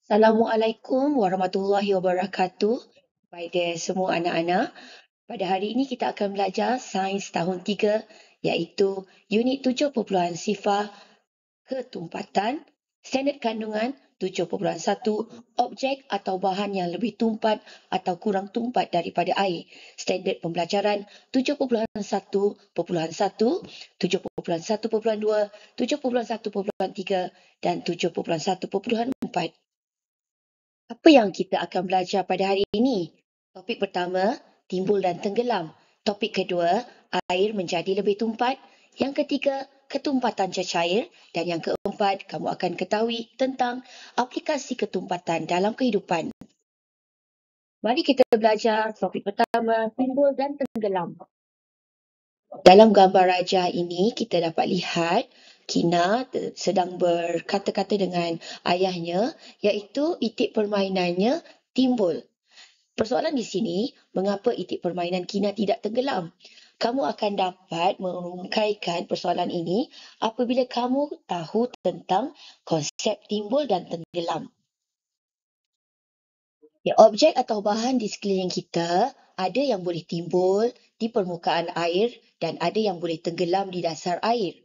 Assalamualaikum warahmatullahi wabarakatuh kepada semua anak-anak. Pada hari ini kita akan belajar Sains Tahun 3 iaitu Unit 7.0 Ketumpatan, Standard Kandungan 7.1 Objek atau bahan yang lebih tumpat atau kurang tumpat daripada air. Standard pembelajaran 7.1.1, 7.1.2, 7.1.3 dan 7.1.4. Apa yang kita akan belajar pada hari ini? Topik pertama, timbul dan tenggelam. Topik kedua, air menjadi lebih tumpat. Yang ketiga, ketumpatan cecair. Dan yang keempat, kamu akan ketahui tentang aplikasi ketumpatan dalam kehidupan. Mari kita belajar topik pertama, timbul dan tenggelam. Dalam gambar rajah ini, kita dapat lihat Kina sedang berkata-kata dengan ayahnya, iaitu itik permainannya timbul. Persoalan di sini, mengapa itik permainan Kina tidak tenggelam? Kamu akan dapat merungkaikan persoalan ini apabila kamu tahu tentang konsep timbul dan tenggelam. Ya, objek atau bahan di sekeliling kita ada yang boleh timbul di permukaan air dan ada yang boleh tenggelam di dasar air.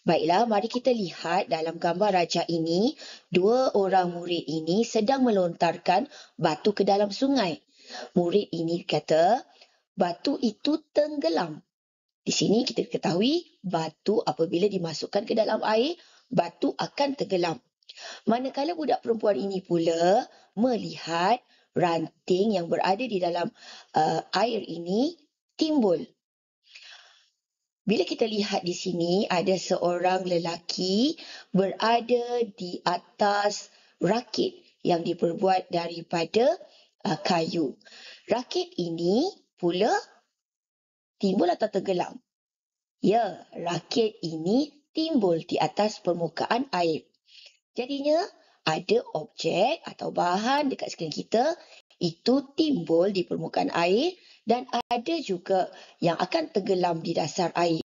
Baiklah, mari kita lihat dalam gambar rajah ini, dua orang murid ini sedang melontarkan batu ke dalam sungai. Murid ini kata, batu itu tenggelam. Di sini kita ketahui, batu apabila dimasukkan ke dalam air, batu akan tenggelam. Manakala budak perempuan ini pula melihat ranting yang berada di dalam air ini timbul. Bila kita lihat di sini, ada seorang lelaki berada di atas rakit yang diperbuat daripada kayu. Rakit ini pula timbul atau tenggelam? Ya, rakit ini timbul di atas permukaan air. Jadinya, ada objek atau bahan dekat sekeliling kita itu timbul di permukaan air dan ada juga yang akan tenggelam di dasar air.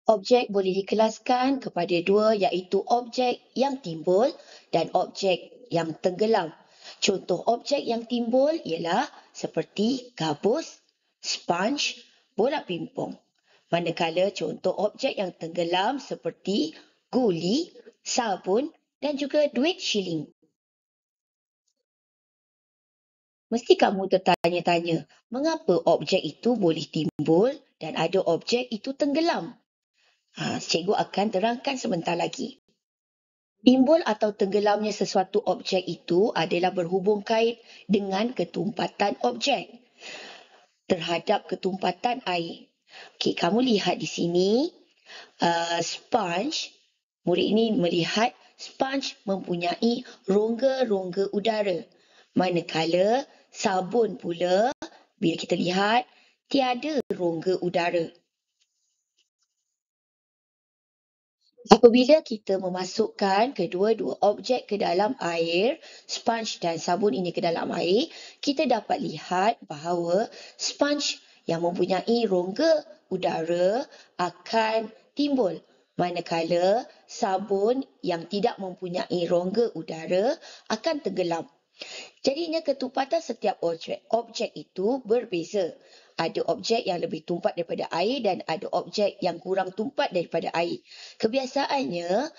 Objek boleh dikelaskan kepada dua iaitu objek yang timbul dan objek yang tenggelam. Contoh objek yang timbul ialah seperti gabus, sponge, bola pimpong. Manakala contoh objek yang tenggelam seperti guli, sabun dan juga duit shilling. Mesti kamu tertanya-tanya, mengapa objek itu boleh timbul dan ada objek itu tenggelam? Cikgu akan terangkan sebentar lagi. Timbul atau tenggelamnya sesuatu objek itu adalah berhubung kait dengan ketumpatan objek terhadap ketumpatan air. Okey, kamu lihat di sini sponge. Murid ini melihat sponge mempunyai rongga-rongga udara. Manakala sabun pula, bila kita lihat, tiada rongga udara. Apabila kita memasukkan kedua-dua objek ke dalam air, sponge dan sabun ini ke dalam air, kita dapat lihat bahawa sponge yang mempunyai rongga udara akan timbul. Manakala sabun yang tidak mempunyai rongga udara akan tenggelam. Jadinya ketumpatan setiap objek itu berbeza. Ada objek yang lebih tumpat daripada air dan ada objek yang kurang tumpat daripada air. Kebiasaannya,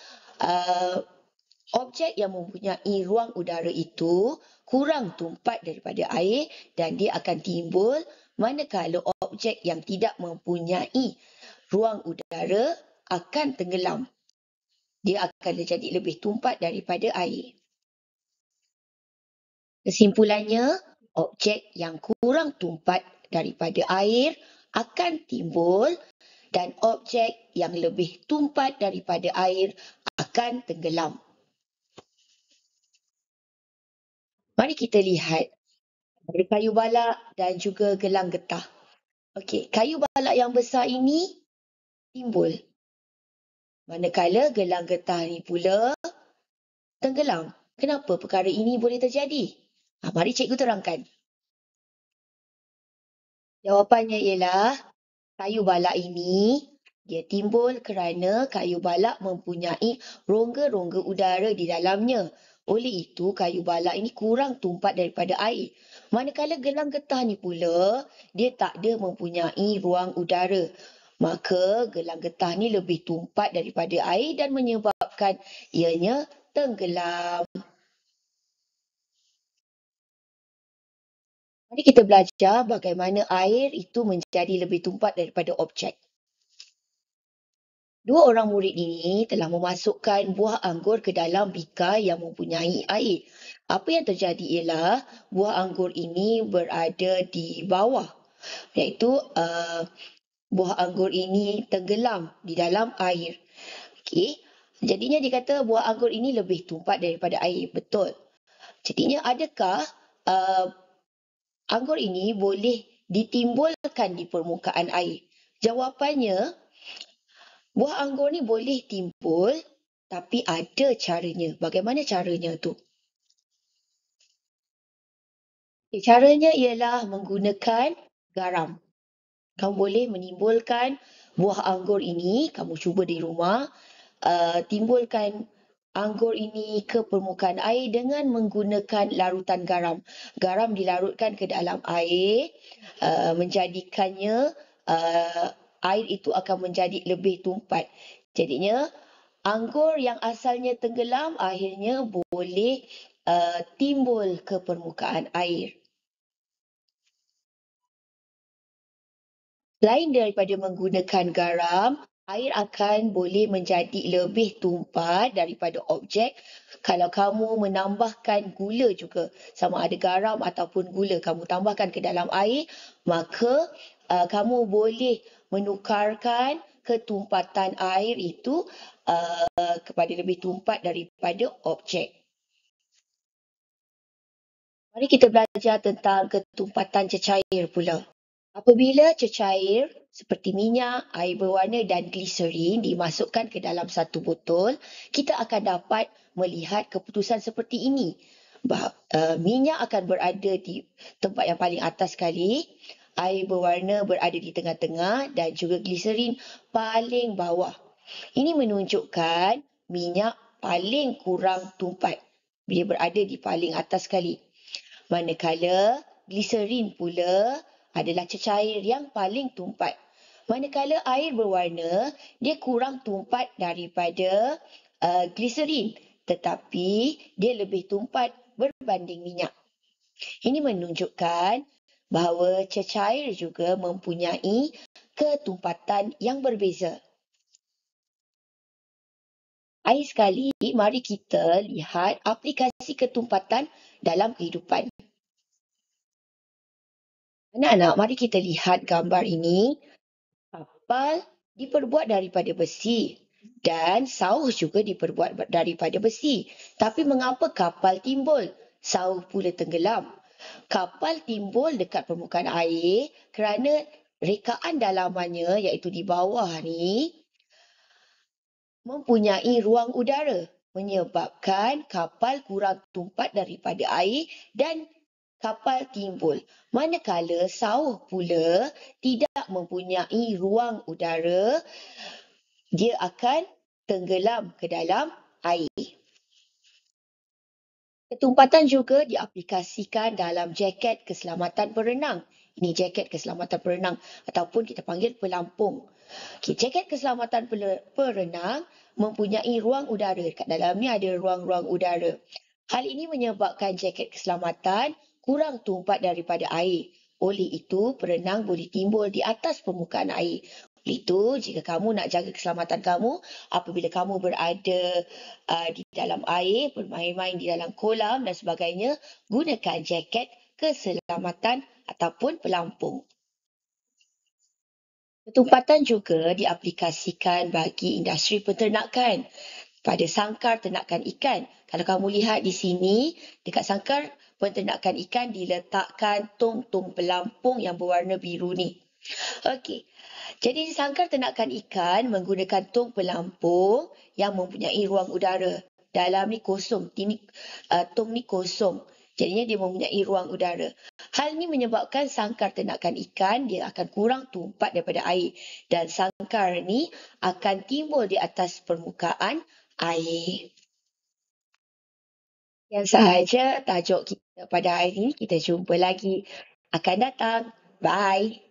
objek yang mempunyai ruang udara itu kurang tumpat daripada air dan dia akan timbul, manakala objek yang tidak mempunyai ruang udara akan tenggelam. Dia akan jadi lebih tumpat daripada air. Kesimpulannya, objek yang kurang tumpat daripada air akan timbul dan objek yang lebih tumpat daripada air akan tenggelam. Mari kita lihat ada kayu balak dan juga gelang getah. Okey, kayu balak yang besar ini timbul. Manakala gelang getah ini pula tenggelam. Kenapa perkara ini boleh terjadi? Mari cikgu terangkan. Jawapannya ialah kayu balak ini Dia timbul kerana kayu balak mempunyai rongga-rongga udara di dalamnya. Oleh itu, kayu balak ini kurang tumpat daripada air. Manakala gelang getah ni pula, dia tak ada mempunyai ruang udara. Maka gelang getah ni lebih tumpat daripada air dan menyebabkan ianya tenggelam. Mari kita belajar bagaimana air itu menjadi lebih tumpat daripada objek. Dua orang murid ini telah memasukkan buah anggur ke dalam bikar yang mempunyai air. Apa yang terjadi ialah buah anggur ini berada di bawah, iaitu buah anggur ini tenggelam di dalam air. Okey. Jadinya dikata buah anggur ini lebih tumpat daripada air. Betul. Jadinya adakah anggur ini boleh ditimbulkan di permukaan air? Jawapannya, buah anggur ni boleh timbul, tapi ada caranya. Bagaimana caranya tu? Caranya ialah menggunakan garam. Kamu boleh menimbulkan buah anggur ini, kamu cuba di rumah, timbulkan anggur ini ke permukaan air dengan menggunakan larutan garam. Garam dilarutkan ke dalam air, menjadikannya air itu akan menjadi lebih tumpat. Jadinya anggur yang asalnya tenggelam akhirnya boleh timbul ke permukaan air. Selain daripada menggunakan garam, air akan boleh menjadi lebih tumpat daripada objek kalau kamu menambahkan gula juga. Sama ada garam ataupun gula kamu tambahkan ke dalam air, maka kamu boleh menukarkan ketumpatan air itu kepada lebih tumpat daripada objek. Mari kita belajar tentang ketumpatan cecair pula. Apabila cecair seperti minyak, air berwarna dan gliserin dimasukkan ke dalam satu botol, kita akan dapat melihat keputusan seperti ini. Minyak akan berada di tempat yang paling atas sekali, air berwarna berada di tengah-tengah dan juga gliserin paling bawah. Ini menunjukkan minyak paling kurang tumpat. Dia berada di paling atas sekali. Manakala gliserin pula adalah cecair yang paling tumpat. Manakala air berwarna, dia kurang tumpat daripada gliserin, tetapi dia lebih tumpat berbanding minyak. Ini menunjukkan bahawa cecair juga mempunyai ketumpatan yang berbeza. Akhir sekali, mari kita lihat aplikasi ketumpatan dalam kehidupan. Anak-anak, mari kita lihat gambar ini. Kapal diperbuat daripada besi dan sauh juga diperbuat daripada besi. Tapi mengapa kapal timbul? Sauh pula tenggelam. Kapal timbul dekat permukaan air kerana rekaan dalamannya iaitu di bawah ni mempunyai ruang udara menyebabkan kapal kurang tumpat daripada air dan kapal timbul. Manakala sauh pula tidak mempunyai ruang udara, dia akan tenggelam ke dalam air. Ketumpatan juga diaplikasikan dalam jaket keselamatan perenang. Ini jaket keselamatan perenang ataupun kita panggil pelampung. Okay, jaket keselamatan perenang mempunyai ruang udara. Kat dalamnya ada ruang-ruang udara. Hal ini menyebabkan jaket keselamatan kurang tumpat daripada air. Oleh itu, perenang boleh timbul di atas permukaan air. Oleh itu, jika kamu nak jaga keselamatan kamu, apabila kamu berada di dalam air, bermain-main di dalam kolam dan sebagainya, gunakan jaket keselamatan ataupun pelampung. Ketumpatan juga diaplikasikan bagi industri peternakan pada sangkar ternakan ikan. Kalau kamu lihat di sini, dekat sangkar peternakan ikan diletakkan tong-tong pelampung yang berwarna biru ni. Okey. Jadi sangkar ternakan ikan menggunakan tong pelampung yang mempunyai ruang udara. Dalam ni kosong. Tong ni kosong. Jadinya dia mempunyai ruang udara. Hal ini menyebabkan sangkar ternakan ikan dia akan kurang tumpat daripada air dan sangkar ni akan timbul di atas permukaan air. Yang sahaja tajuk kita pada hari ini. Kita jumpa lagi akan datang. Bye.